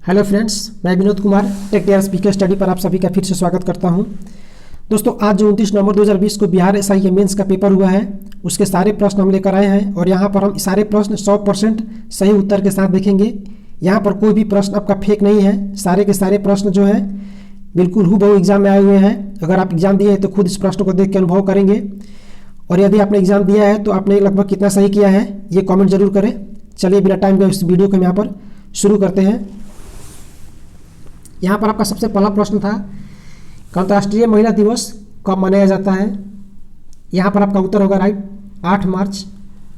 Hello friends, मैं Vinod Kumar tech dare speaker study पर आप सभी का फिर से स्वागत करता हूं। दोस्तों, आज जो 29 नवंबर 2020 को बिहार एसआई के मेंस का पेपर हुआ है, उसके सारे प्रश्न हम लेकर आए हैं और यहां पर हम सारे प्रश्न 100% सही उत्तर के साथ देखेंगे। यहां पर कोई भी प्रश्न आपका फेक नहीं है। सारे के सारे प्रश्न जो है बिल्कुल हूबहू एग्जाम में आए हुए हैं। अगर आप एग्जाम दिए हैं तो खुद इस प्रश्न को देख के अनुभव करेंगे, और यदि आपने एग्जाम दिया है तो आपने लगभग कितना सही किया है ये कमेंट जरूर करें। चलिए बिना टाइम के इस वीडियो को हम यहाँ पर शुरू करते हैं। यहाँ पर आपका सबसे पहला प्रश्न था कि अंतर्राष्ट्रीय महिला दिवस कब मनाया जाता है। यहाँ पर आपका उत्तर होगा राइट 8 मार्च।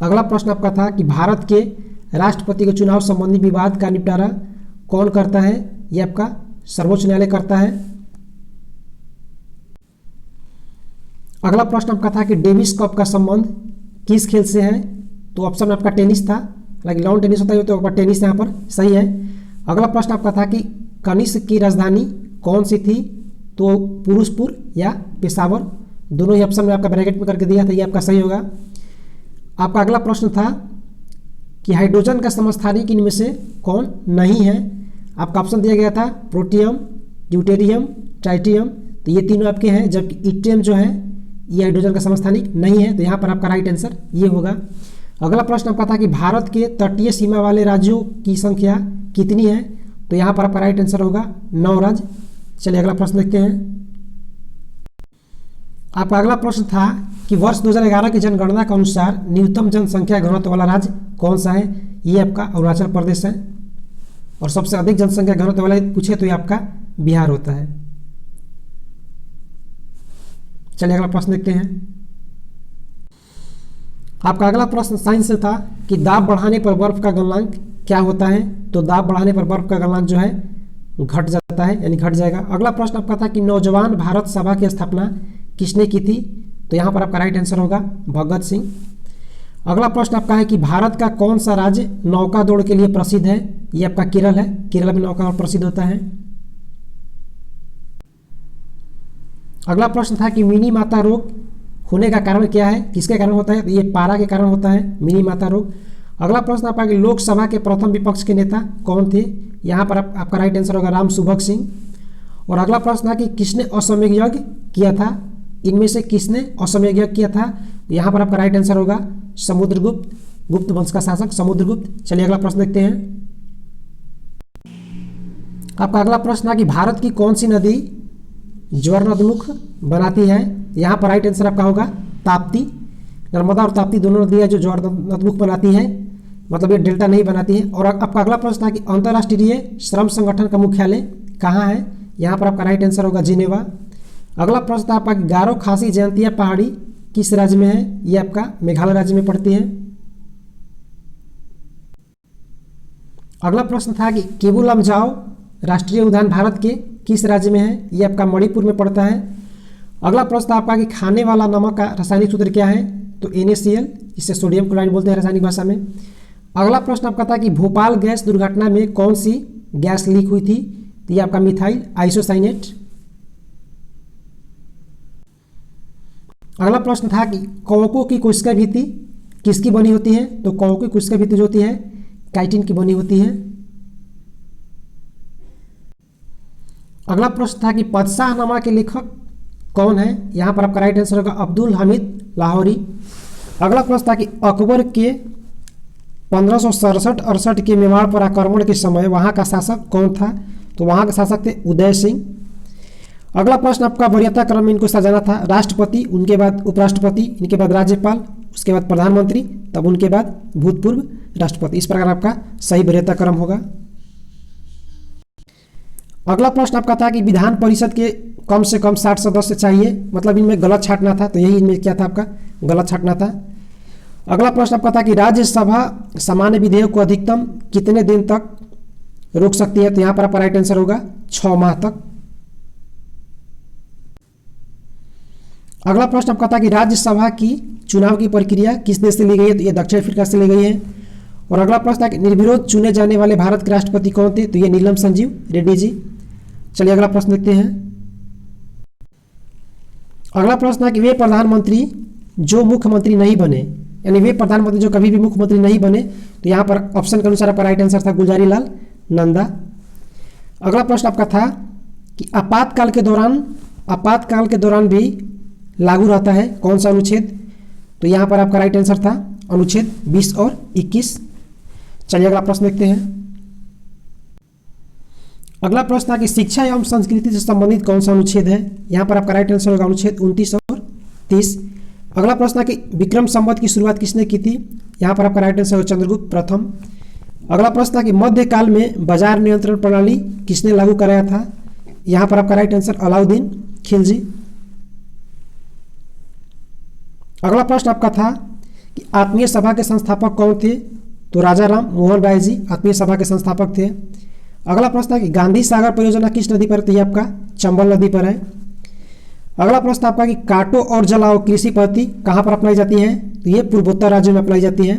अगला प्रश्न आपका था कि भारत के राष्ट्रपति के चुनाव संबंधी विवाद का निपटारा कौन करता है। ये आपका सर्वोच्च न्यायालय करता है। अगला प्रश्न आपका था कि डेविस कप का संबंध किस खेल से है। तो ऑप्शन में आपका टेनिस था, लाइक लॉन टेनिस होता है तो आपका टेनिस यहाँ पर सही है। अगला प्रश्न आपका था कि कनिष्क की राजधानी कौन सी थी। तो पुरुषपुर या पेशावर, दोनों ही ऑप्शन में आपका ब्रैकेट में करके दिया था, ये आपका सही होगा। आपका अगला प्रश्न था कि हाइड्रोजन का समस्थानिक इनमें से कौन नहीं है। आपका ऑप्शन दिया गया था प्रोटियम, ड्यूटेरियम, ट्राइटियम, तो ये तीनों आपके हैं, जबकि इट्रियम जो है ये हाइड्रोजन का समस्थानिक नहीं है। तो यहाँ पर आपका राइट आंसर ये होगा। अगला प्रश्न आपका था कि भारत के तटीय सीमा वाले राज्यों की संख्या कितनी है। तो यहाँ पर आपका राइट आंसर होगा 9 राज्य। चलिए अगला प्रश्न देखते हैं। आपका अगला प्रश्न था कि वर्ष 2011 की जनगणना के अनुसार न्यूनतम जनसंख्या घनत्व वाला राज्य कौन सा है। ये आपका अरुणाचल प्रदेश है, और सबसे अधिक जनसंख्या घनत्व वाला पूछे तो ये आपका बिहार होता है। चलिए अगला प्रश्न देखते हैं। आपका अगला प्रश्न साइंस से था कि दाब बढ़ाने पर बर्फ का गलनांक क्या होता है। तो दाब बढ़ाने पर बर्फ का गलनांक जो है घट जाता है, यानी घट जाएगा। अगला प्रश्न आपका था कि नौजवान भारत सभा की स्थापना किसने की थी। तो यहाँ पर आपका राइट आंसर होगा भगत सिंह। अगला प्रश्न आपका है कि भारत का कौन सा राज्य नौका दौड़ के लिए प्रसिद्ध है। ये आपका केरल है, केरल में नौका दौड़ प्रसिद्ध होता है। अगला प्रश्न था कि मिनी माता रोग होने का कारण क्या है, किसके कारण होता है। तो ये पारा के कारण होता है मिनी माता रोग। अगला प्रश्न आपका कि लोकसभा के प्रथम विपक्ष के नेता कौन थे। यहाँ पर आपका राइट आंसर होगा राम सुभग सिंह। और अगला प्रश्न था कि किसने अश्वमेध यज्ञ किया था। इनमें से किसने अश्वमेध यज्ञ किया था। यहाँ पर आपका राइट आंसर होगा समुद्रगुप्त, गुप्त वंश का शासक समुद्रगुप्त। चलिए अगला प्रश्न देखते हैं। आपका अगला प्रश्न था कि भारत की कौन सी नदी ज्वारनदमुख बनाती है। यहाँ पर राइट आंसर आपका होगा ताप्ती। नर्मदा और ताप्ती दोनों नदियाँ जो ज्वारनदमुख बनाती हैं, मतलब ये डेल्टा नहीं बनाती है। और आपका अगला प्रश्न था कि अंतर्राष्ट्रीय श्रम संगठन का मुख्यालय कहाँ है। यहाँ पर आपका राइट आंसर होगा जिनेवा। अगला प्रश्न था आपका गारो खासी जयंतिया पहाड़ी किस राज्य में है। ये आपका मेघालय राज्य में पड़ती है। अगला प्रश्न था कि केबू लमजाओ राष्ट्रीय उद्यान भारत के किस राज्य में है। ये आपका मणिपुर में पड़ता है। अगला प्रश्न आपका कि खाने वाला नमक का रासायनिक सूत्र क्या है। तो NaCl, इसे सोडियम क्लोराइड बोलते हैं रासायनिक भाषा में। अगला प्रश्न आपका था कि भोपाल गैस दुर्घटना में कौन सी गैस लीक हुई थी। तो ये आपका मिथाइल आइसोसाइनेट। अगला प्रश्न था कि कवकों की कोशिका भित्ति किसकी बनी होती है। तो कवकों की कोशिका भित्ति जो होती है काइटिन की बनी होती है। अगला प्रश्न था कि पदशाहनामा के लेखक कौन है। यहाँ पर आपका राइट आंसर होगा अब्दुल हमीद लाहौरी। अगला प्रश्न था कि अकबर के 1567-68 के मेवाड़ पर आक्रमण के समय वहाँ का शासक कौन था। तो वहाँ के शासक थे उदय सिंह। अगला प्रश्न आपका वरीयता क्रम में इनको सजाना था। राष्ट्रपति, उनके बाद उपराष्ट्रपति, इनके बाद राज्यपाल, उसके बाद प्रधानमंत्री, तब उनके बाद भूतपूर्व राष्ट्रपति। इस प्रकार आपका सही वरीयता क्रम होगा। अगला प्रश्न आपका था कि विधान परिषद के कम से कम 60 सदस्य चाहिए, मतलब इनमें गलत छांटना था। तो यही इनमें क्या था आपका गलत छांटना था। अगला प्रश्न आपका था कि राज्यसभा सामान्य विधेयक को अधिकतम कितने दिन तक रोक सकती है। तो यहाँ पर आपका राइट आंसर होगा 6 माह तक। अगला प्रश्न आपका था कि राज्यसभा की चुनाव की प्रक्रिया किस देश से ली गई है। तो ये दक्षिण अफ्रीका से ली गई है। और अगला प्रश्न था कि निर्विरोध चुने जाने वाले भारत के राष्ट्रपति कौन थे। तो ये नीलम संजीव रेड्डी जी। चलिए अगला प्रश्न देखते हैं। अगला प्रश्न है कि वे प्रधानमंत्री जो मुख्यमंत्री नहीं बने, यानी वे प्रधानमंत्री जो कभी भी मुख्यमंत्री नहीं बने। तो यहाँ पर ऑप्शन के अनुसार आपका राइट आंसर था गुलजारी लाल नंदा। अगला प्रश्न आपका था कि आपातकाल के दौरान भी लागू रहता है कौन सा अनुच्छेद? तो यहाँ पर आपका राइट आंसर था अनुच्छेद 20 और 21। चलिए अगला प्रश्न देखते हैं। अगला प्रश्न था कि शिक्षा एवं संस्कृति से संबंधित कौन सा अनुच्छेद है? यहाँ पर आपका राइट आंसर होगा अनुच्छेद 29 और 30। अगला प्रश्न था कि विक्रम संवत की शुरुआत किसने की थी? यहाँ पर आपका राइट आंसर होगा चंद्रगुप्त प्रथम। अगला प्रश्न था कि मध्यकाल में बाजार नियंत्रण प्रणाली किसने लागू कराया था? यहाँ पर आपका राइट आंसर अलाउद्दीन खिलजी। अगला प्रश्न आपका था कि आत्मीय सभा के संस्थापक कौन थे? तो राजा राम मोहन राय जी आत्मीय सभा के संस्थापक थे। अगला प्रश्न था कि गांधी सागर परियोजना किस नदी पर? तो ये आपका चंबल नदी पर है। अगला प्रश्न आपका कि काटो और जलाओ कृषि पद्धति कहाँ पर अपनाई जाती है? तो ये पूर्वोत्तर राज्यों में अपनाई जाती है।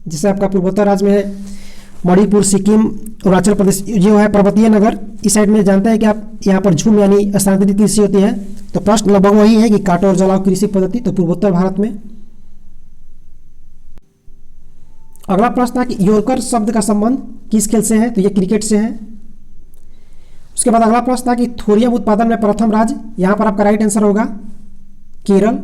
जैसे आपका पूर्वोत्तर राज्य में है मणिपुर, सिक्किम, अरुणाचल प्रदेश जो है पर्वतीय नगर, इस साइड में जानते हैं कि आप यहाँ पर झूम यानी स्थानांतरित कृषि होती है। तो प्रश्न लगभग वही है कि काटो और जलाओ कृषि पद्धति तो पूर्वोत्तर भारत में। अगला प्रश्न है कि यॉर्कर शब्द का संबंध किस खेल से है? तो ये क्रिकेट से है। उसके बाद अगला प्रश्न था कि थोरियम उत्पादन में प्रथम राज्य, यहाँ पर आपका राइट आंसर होगा केरल।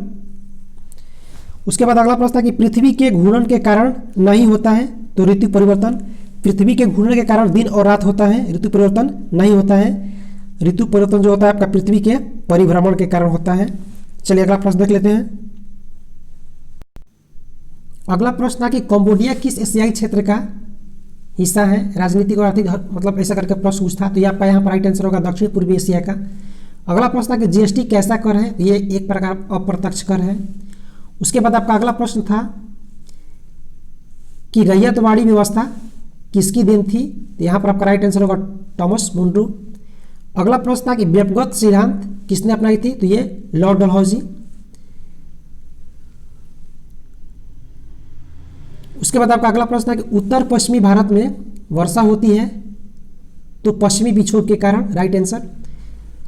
उसके बाद अगला प्रश्न था कि पृथ्वी के घूर्णन के कारण नहीं होता है? तो ऋतु परिवर्तन। पृथ्वी के घूर्णन के कारण दिन और रात होता है, ऋतु परिवर्तन नहीं होता है। ऋतु परिवर्तन जो होता है आपका पृथ्वी के परिभ्रमण के कारण होता है। चलिए अगला प्रश्न देख लेते हैं। अगला प्रश्न था कि कंबोडिया किस एशियाई क्षेत्र का हिस्सा है? राजनीतिक और आर्थिक मतलब ऐसा करके प्रश्न पूछता, तो ये आपका यहाँ पर राइट आंसर होगा दक्षिण पूर्वी एशिया का। अगला प्रश्न था कि जीएसटी कैसा कर है? ये एक प्रकार अप्रत्यक्ष कर है। उसके बाद आपका अगला प्रश्न था कि रैयतवाड़ी व्यवस्था किसकी देन थी? तो यहाँ पर आपका राइट आंसर होगा थॉमस मुनरो। अगला प्रश्न था कि व्यक्तिगत सिद्धांत किसने अपनाई थी? तो ये लॉर्ड डलहौजी। उसके बाद आपका अगला प्रश्न है कि उत्तर पश्चिमी भारत में वर्षा होती है तो पश्चिमी विक्षोभ के कारण, राइट आंसर।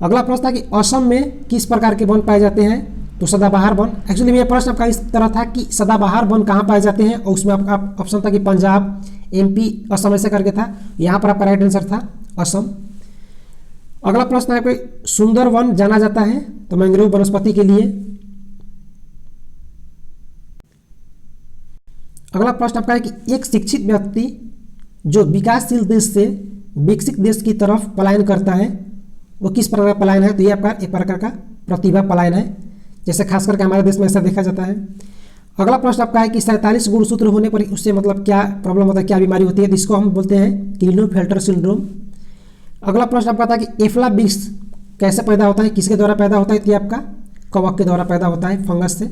अगला प्रश्न था कि असम में किस प्रकार के वन पाए जाते हैं? तो सदाबहार वन। एक्चुअली ये प्रश्न आपका इस तरह था कि सदाबहार वन कहाँ पाए जाते हैं, और उसमें आपका ऑप्शन था कि पंजाब, एमपी, असम ऐसे करके था। यहाँ पर आपका राइट आंसर था असम। अगला प्रश्न है कोई सुंदर वन जाना जाता है? तो मैंग्रोव वनस्पति के लिए। अगला प्रश्न आपका है कि एक शिक्षित व्यक्ति जो विकासशील देश से विकसित देश की तरफ पलायन करता है वो किस प्रकार का पलायन है? तो ये आपका एक प्रकार का प्रतिभा पलायन है, जैसे खास करके हमारे देश में ऐसा देखा जाता है। अगला प्रश्न आपका है कि 47 गुणसूत्र होने पर उससे मतलब क्या प्रॉब्लम होता है, क्या बीमारी होती है? तो इसको हम बोलते हैं क्लिनोफेल्टर सिंड्रोम। अगला प्रश्न आपका था कि एफ्लाबिक्स कैसे पैदा होता है, किसके द्वारा पैदा होता है? तो ये आपका कवक के द्वारा पैदा होता है, फंगस से।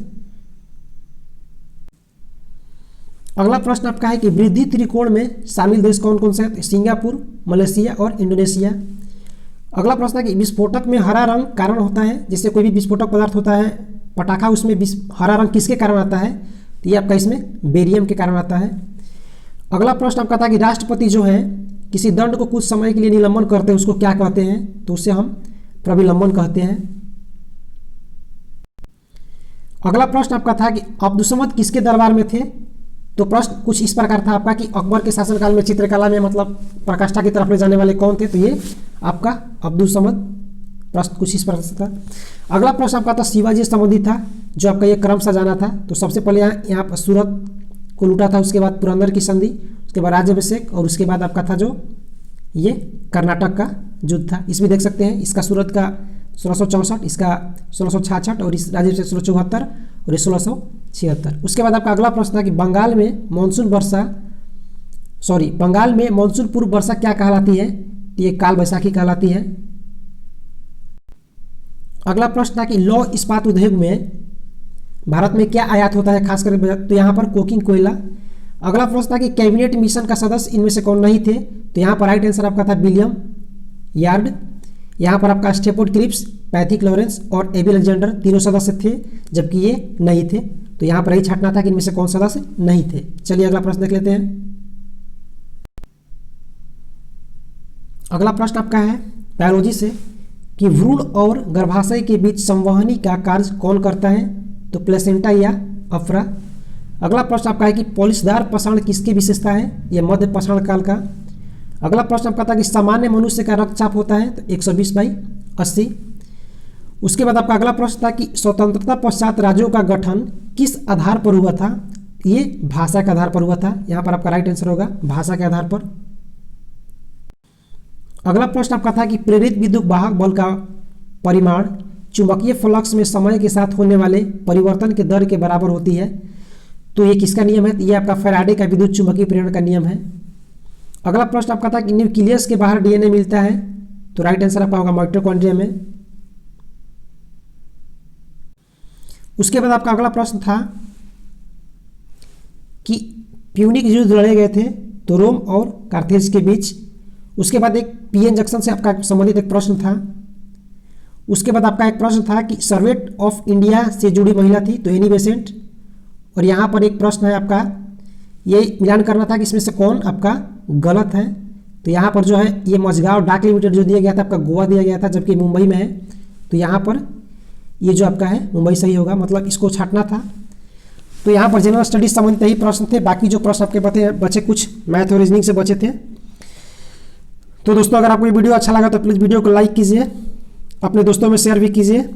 अगला प्रश्न आपका है कि वृद्धि त्रिकोण में शामिल देश कौन कौन से हैं? सिंगापुर, मलेशिया और इंडोनेशिया। अगला प्रश्न है कि विस्फोटक में हरा रंग कारण होता है, जैसे कोई भी विस्फोटक पदार्थ होता है पटाखा, उसमें हरा रंग किसके कारण आता है? तो ये आपका इसमें बेरियम के कारण आता है। अगला प्रश्न आपका था कि राष्ट्रपति जो है किसी दंड को कुछ समय के लिए निलंबन करते हैं उसको क्या कहते हैं? तो उसे हम प्रविलंबन कहते हैं। अगला प्रश्न आपका था कि अब्दुसमद किसके दरबार में थे? तो प्रश्न कुछ इस प्रकार था आपका कि अकबर के शासनकाल में चित्रकला में मतलब प्रकाष्ठा की तरफ ले जाने वाले कौन थे? तो ये आपका अब्दुल समद। प्रश्न कुछ इस प्रकार से था। अगला प्रश्न आपका था शिवाजी संबंधित था, जो आपका ये क्रम सजाना था। तो सबसे पहले यहाँ पर सूरत को लूटा था, उसके बाद पुरंदर की संधि, उसके बाद राज्याभिषेक, और उसके बाद आपका था जो ये कर्नाटक का युद्ध था। इसमें देख सकते हैं इसका सूरत का 1664, इसका 1666 और इस राज्याभिषेक 1674 और ये 1676। उसके बाद आपका अगला प्रश्न था कि बंगाल में मानसून पूर्व वर्षा क्या कहलाती है? तो ये काल बैसाखी कहलाती है। अगला प्रश्न था कि लौह इस्पात उद्योग में भारत में क्या आयात होता है खास करके? तो यहाँ पर कोकिंग कोयला। अगला प्रश्न था कि कैबिनेट मिशन का सदस्य इनमें से कौन नहीं थे? तो यहाँ पर राइट आंसर आपका था विलियम यार्ड। यहाँ पर आपका स्टेफोर्ड क्रिप्स, पैथिक लॉरेंस और एबी अलेक्जेंडर तीनों सदस्य थे, जबकि ये नहीं थे। तो यहाँ पर यही छांटना था कि इनमें से कौन सदस्य नहीं थे। चलिए अगला प्रश्न देख लेते हैं। अगला प्रश्न आपका है बायोलॉजी से कि भ्रूण और गर्भाशय के बीच संवहनी का कार्य कौन करता है? तो प्लेसेंटा या अफरा। अगला प्रश्न आपका है कि पॉलिशदार पाषाण किसकी विशेषता है? यह मध्य पाषाण काल का। अगला प्रश्न आपका था कि सामान्य मनुष्य का रक्तचाप होता है, तो 120/80। उसके बाद आपका अगला प्रश्न था कि स्वतंत्रता पश्चात राज्यों का गठन किस आधार पर हुआ था, ये भाषा के आधार पर हुआ था। यहाँ पर आपका राइट आंसर होगा भाषा के आधार पर। अगला प्रश्न आपका था कि प्रेरित विद्युत वाहक बल का परिमाण चुंबकीय फ्लक्स में समय के साथ होने वाले परिवर्तन के दर के बराबर होती है, तो ये किसका नियम है, ये आपका फैराडे का विद्युत चुंबकीय प्रेरण का नियम है। अगला प्रश्न आपका था कि न्यूक्लियस के बाहर डीएनए मिलता है, तो राइट आंसर आपका होगा माइटोकॉन्ड्रिया में। उसके बाद आपका अगला प्रश्न था कि प्यूनिक युद्ध लड़े गए थे, तो रोम और कार्थेज के बीच। उसके बाद एक पीएन जंक्शन से आपका संबंधित एक प्रश्न था। उसके बाद आपका एक प्रश्न था कि सर्वेट ऑफ इंडिया से जुड़ी महिला थी, तो एनी बेसेंट। और यहाँ पर एक प्रश्न है आपका, ये मिलान करना था कि इसमें से कौन आपका गलत है। तो यहाँ पर जो है ये मझगांव डाक लिमिटेड जो दिया गया था आपका गोवा दिया गया था, जबकि मुंबई में है। तो यहाँ पर ये जो आपका है मुंबई सही होगा, मतलब इसको छांटना था। तो यहाँ पर जनरल स्टडीज संबंधित यही प्रश्न थे, बाकी जो प्रश्न आपके बचे कुछ मैथ और रीजनिंग से बचे थे। तो दोस्तों अगर आपको ये वीडियो अच्छा लगा तो प्लीज़ वीडियो को लाइक कीजिए, अपने दोस्तों में शेयर भी कीजिए,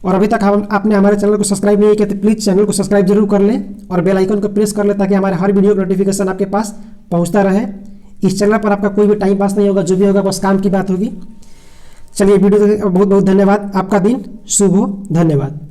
और अभी तक आपने हमारे चैनल को सब्सक्राइब नहीं किया तो प्लीज़ चैनल को सब्सक्राइब जरूर कर लें और बेल आइकन को प्रेस कर लें, ताकि हमारे हर वीडियो का नोटिफिकेशन आपके पास पहुंचता रहे। इस चैनल पर आपका कोई भी टाइम पास नहीं होगा, जो भी होगा बस काम की बात होगी। चलिए वीडियो बहुत बहुत धन्यवाद, आपका दिन शुभ हो, धन्यवाद।